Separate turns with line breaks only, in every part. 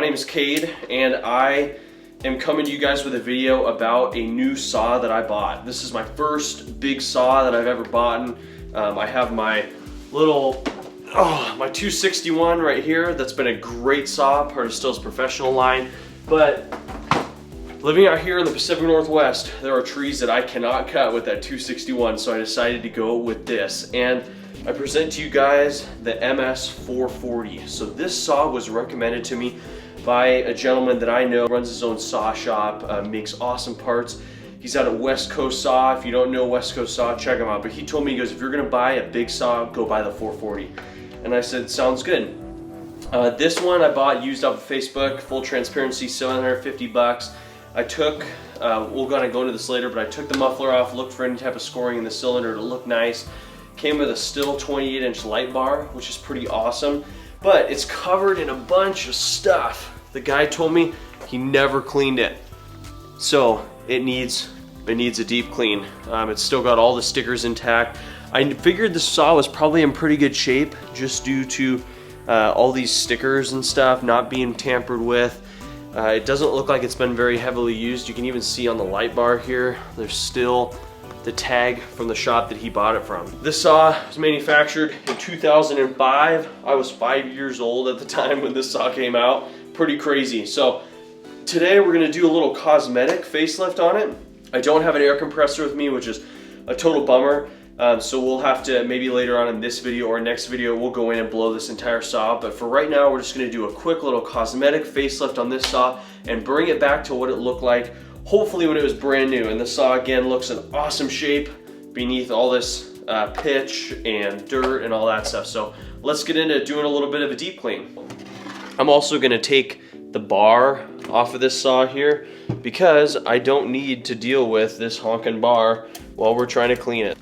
name is Cade, and I am coming to you guys with a video about a new saw that I bought. This is my first big saw that I've ever bought. I have my little, my 261 right here. That's been a great saw, part of Stihl's professional line. But living out here in the Pacific Northwest, there are trees that I cannot cut with that 261, so I decided to go with this. And I present to you guys the MS440. So this saw was recommended to me by a gentleman that I know, runs his own saw shop, makes awesome parts. He's out at West Coast Saw. If you don't know West Coast Saw, check him out. But he told me, he goes, if you're gonna buy a big saw, go buy the 440. And I said, sounds good. This one I bought used off of Facebook, full transparency, 750 bucks. I took, we're gonna go into this later, but I took the muffler off, looked for any type of scoring in the cylinder to look nice. Came with a Stihl 28-inch light bar, which is pretty awesome, but it's covered in a bunch of stuff. The guy told me he never cleaned it, so it needs a deep clean. It's still got all the stickers intact. I figured the saw was probably in pretty good shape just due to all these stickers and stuff not being tampered with. It doesn't look like it's been very heavily used. You can even see on the light bar here, there's still the tag from the shop that he bought it from. This saw was manufactured in 2005. I was 5 years old at the time when this saw came out. Pretty crazy. So today we're gonna do a little cosmetic facelift on it. I don't have an air compressor with me, which is a total bummer. So we'll have to, maybe later on in this video or next video, we'll go in and blow this entire saw. But for right now, we're just gonna do a quick little cosmetic facelift on this saw and bring it back to what it looked like hopefully when it was brand new. And the saw again looks in awesome shape beneath all this pitch and dirt and all that stuff. So let's get into doing a little bit of a deep clean. I'm also gonna take the bar off of this saw here because I don't need to deal with this honking bar while we're trying to clean it.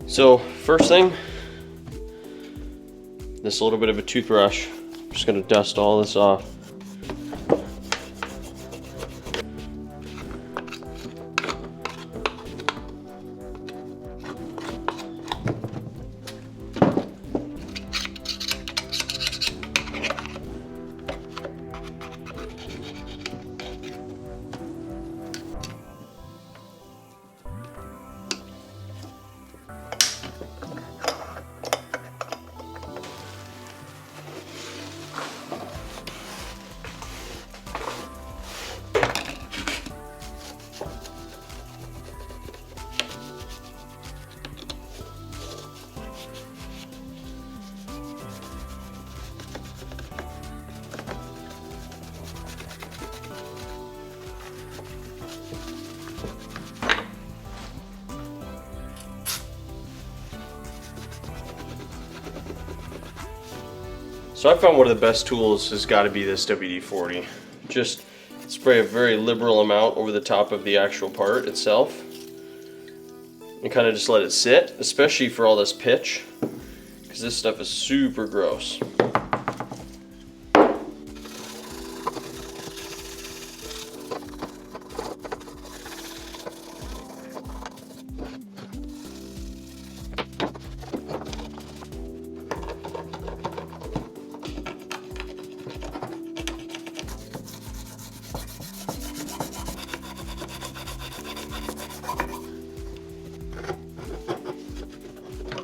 So first thing, this little bit of a toothbrush. I'm just gonna dust all this off. So I found one of the best tools has got to be this WD-40. Just spray a very liberal amount over the top of the actual part itself and kind of just let it sit, especially for all this pitch, because this stuff is super gross.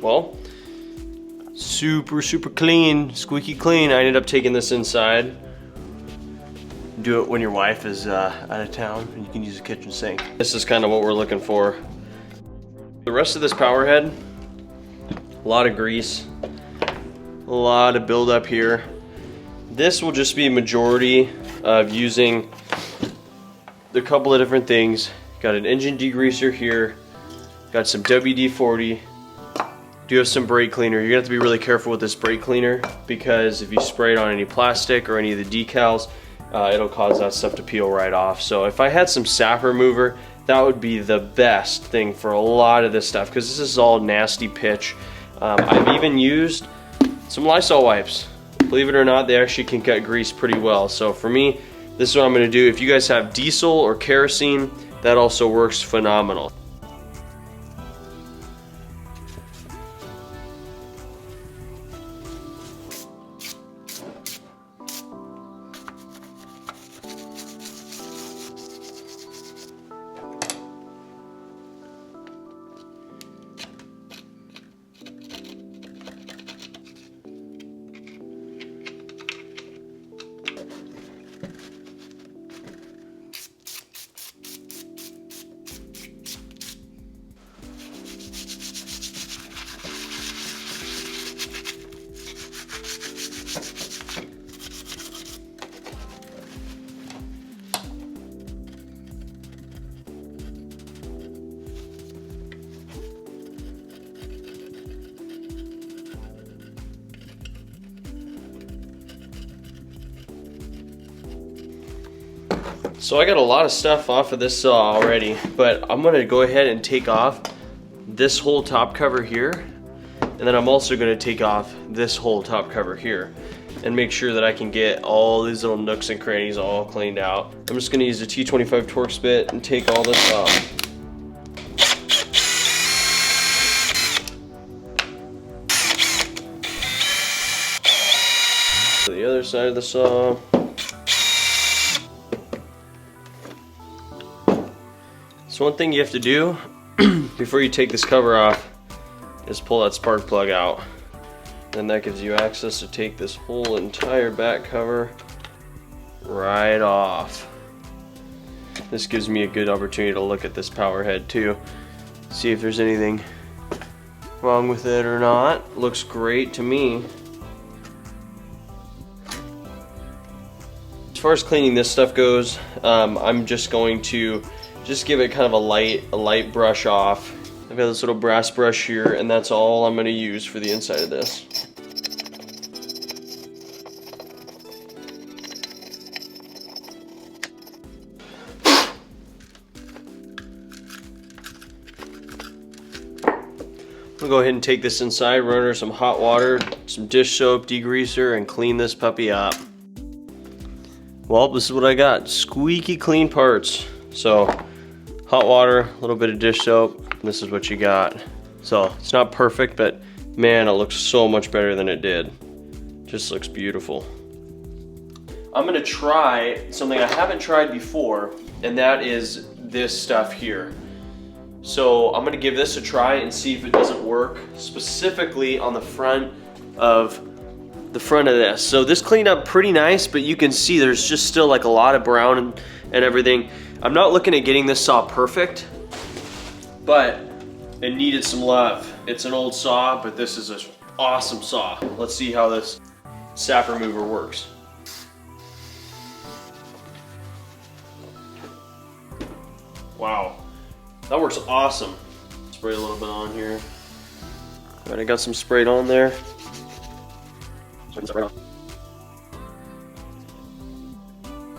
Well, super clean, squeaky clean. I ended up taking this inside. Do it when your wife is out of town and you can use a kitchen sink. This is kind of what we're looking for. The rest of this power head, a lot of grease, a lot of buildup here. This will just be a majority of using a couple of different things. Got an engine degreaser here, got some WD-40, do have some brake cleaner. You're gonna have to be really careful with this brake cleaner because if you spray it on any plastic or any of the decals, it'll cause that stuff to peel right off. So if I had some sap remover, that would be the best thing for a lot of this stuff, because this is all nasty pitch. I've even used some Lysol wipes. Believe it or not, they actually can cut grease pretty well. So for me, this is what I'm gonna do. If you guys have diesel or kerosene, that also works phenomenal. So I got a lot of stuff off of this saw already, but I'm gonna go ahead and take off this whole top cover here, and then I'm also gonna take off this whole top cover here and make sure that I can get all these little nooks and crannies all cleaned out. I'm just gonna use a T25 Torx bit and take all this off. To the other side of the saw. So one thing you have to do before you take this cover off is pull that spark plug out. Then that gives you access to take this whole entire back cover right off. This gives me a good opportunity to look at this power head too, see if there's anything wrong with it or not. Looks great to me. As far as cleaning this stuff goes, I'm just going to give it kind of a light brush off. I've got this little brass brush here, and that's all I'm going to use for the inside of this. I'll go ahead and take this inside, run under some hot water, some dish soap, degreaser, and clean this puppy up. Well, this is what I got. Squeaky clean parts. So, hot water, a little bit of dish soap, and this is what you got. So, it's not perfect, but man, it looks so much better than it did. Just looks beautiful. I'm gonna try something I haven't tried before, and that is this stuff here. So, I'm gonna give this a try and see if it doesn't work, specifically on the front of this. So this cleaned up pretty nice, but you can see there's just still like a lot of brown and everything. I'm not looking at getting this saw perfect, but it needed some love. It's an old saw, but this is an awesome saw. Let's see how this sap remover works. Wow, that works awesome. Spray a little bit on here. All right, I got some sprayed on there.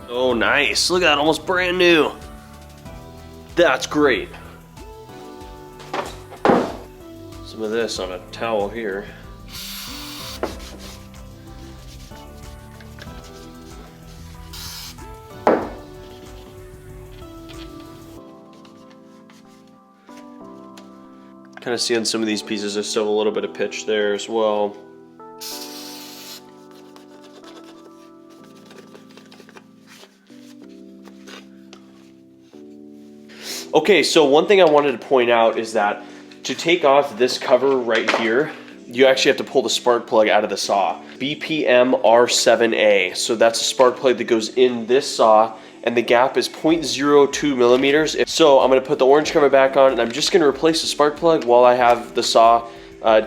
Oh, nice. Look at that, almost brand new. That's great. Some of this on a towel here. Kind of see on some of these pieces there's still a little bit of pitch there as well. Okay, so one thing I wanted to point out is that to take off this cover right here, you actually have to pull the spark plug out of the saw. BPM R7A, so that's a spark plug that goes in this saw, and the gap is 0.02 millimeters. So I'm gonna put the orange cover back on, and I'm just gonna replace the spark plug while I have the saw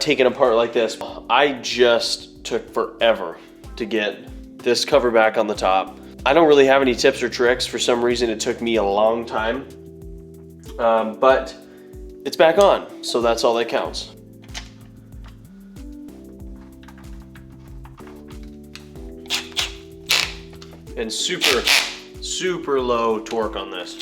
taken apart like this. I just took forever to get this cover back on the top. I don't really have any tips or tricks. For some reason, it took me a long time. But it's back on, so that's all that counts. And super low torque on this.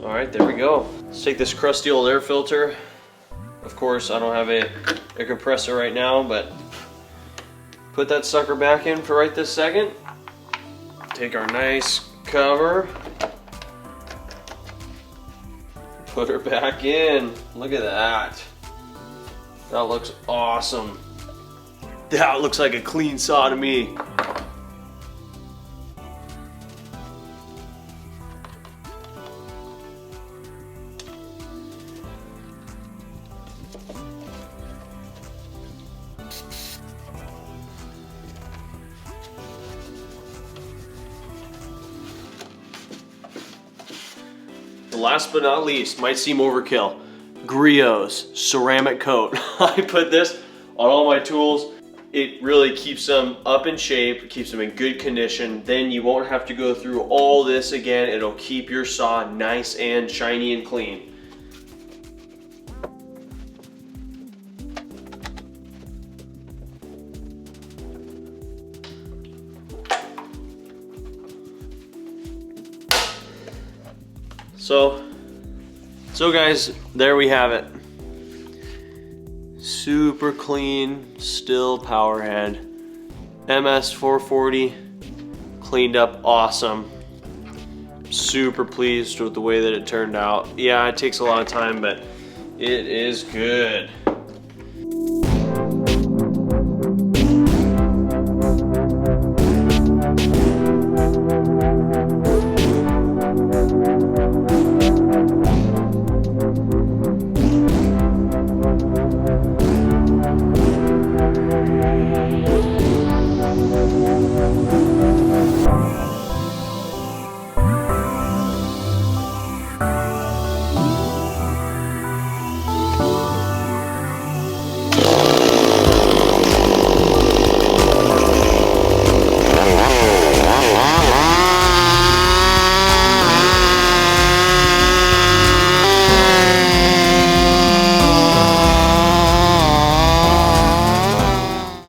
All right, there we go. Let's take this crusty old air filter. Of course, I don't have a compressor right now, but put that sucker back in for right this second. Take our nice cover, put her back in. Look at that. That looks awesome. That looks like a clean saw to me. Last but not least, might seem overkill, Griot's ceramic coat. I put this on all my tools. It really keeps them up in shape, keeps them in good condition. Then you won't have to go through all this again. It'll keep your saw nice and shiny and clean. So guys, there we have it. Super clean Stihl power head. MS440, cleaned up awesome. Super pleased with the way that it turned out. Yeah, it takes a lot of time, but it is good.